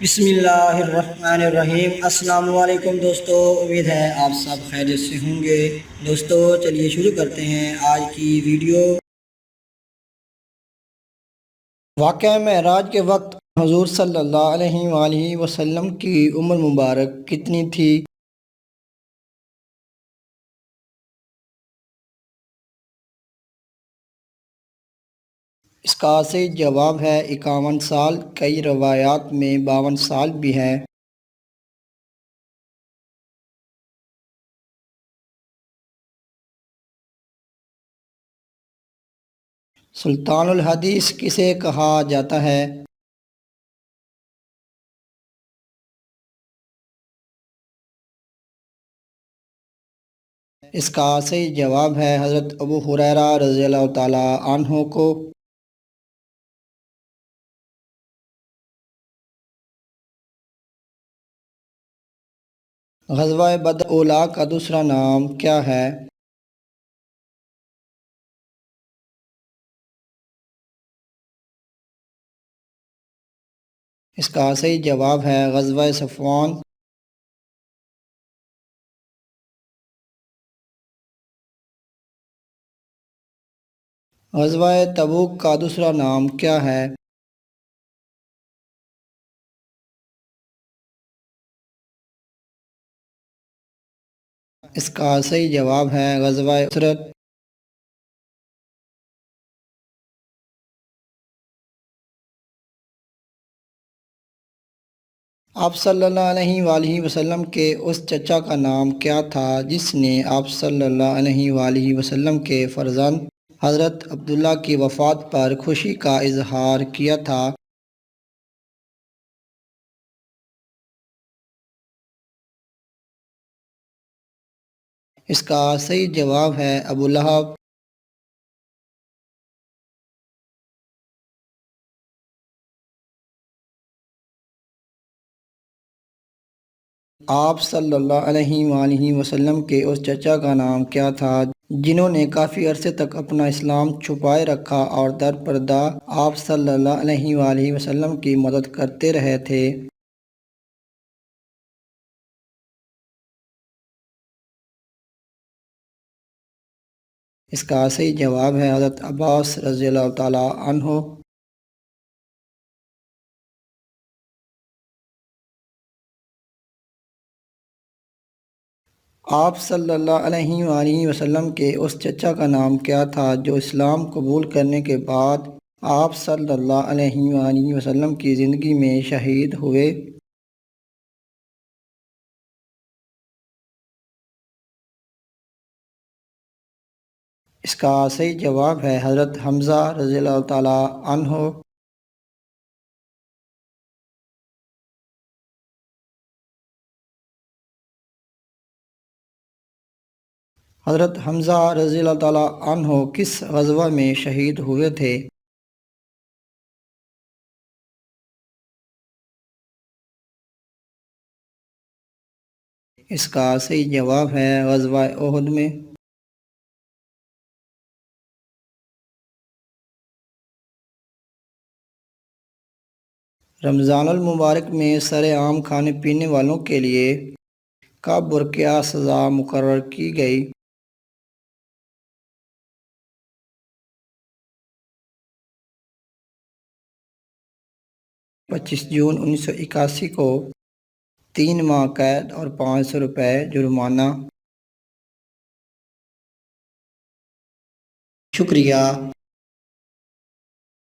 بسم اللہ الرحمن الرحیم۔ السلام علیکم دوستو، امید ہے آپ سب خیریت سے ہوں گے۔ دوستو چلیے شروع کرتے ہیں آج کی ویڈیو۔ واقعہ معراج کے وقت حضور صلی اللہ علیہ وآلہ وسلم کی عمر مبارک کتنی تھی؟ اس کا صحیح جواب ہے 51 سال، کئی روایات میں 52 سال بھی ہے۔ سلطان الحدیث کسے کہا جاتا ہے؟ اس کا صحیح جواب ہے حضرت ابو ہریرہ رضی اللہ تعالی عنہ کو۔ غزوہ بدر اولیٰ کا دوسرا نام کیا ہے؟ اس کا صحیح جواب ہے غزوہ صفوان۔ غزوہ تبوک کا دوسرا نام کیا ہے؟ اس کا صحیح جواب ہے غزوہ اسرت۔ آپ صلی اللہ علیہ وآلہ وسلم کے اس چچا کا نام کیا تھا جس نے آپ صلی اللہ علیہ وآلہ وسلم کے فرزند حضرت عبداللہ کی وفات پر خوشی کا اظہار کیا تھا؟ اس کا صحیح جواب ہے ابو لہب۔ آپ صلی اللہ علیہ وآلہ وسلم کے اس چچا کا نام کیا تھا جنہوں نے کافی عرصے تک اپنا اسلام چھپائے رکھا اور در پردہ آپ صلی اللہ علیہ وآلہ وسلم کی مدد کرتے رہے تھے؟ اس کا صحیح جواب ہے حضرت عباس رضی اللہ تعالی عنہ۔ آپ صلی اللہ علیہ وآلہ وسلم کے اس چچا کا نام کیا تھا جو اسلام قبول کرنے کے بعد آپ صلی اللہ علیہ وآلہ وسلم کی زندگی میں شہید ہوئے؟ اس کا صحیح جواب ہے حضرت حمزہ رضی اللہ تعالی عنہ۔ حضرت حمزہ رضی اللہ تعالی عنہ کس غزوہ میں شہید ہوئے تھے؟ اس کا صحیح جواب ہے غزوہ احد میں۔ رمضان المبارک میں سر عام کھانے پینے والوں کے لیے کب اور کیا سزا مقرر کی گئی؟ 25 جون 1981 کو 3 ماہ قید اور 500 روپے جرمانہ۔ شکریہ۔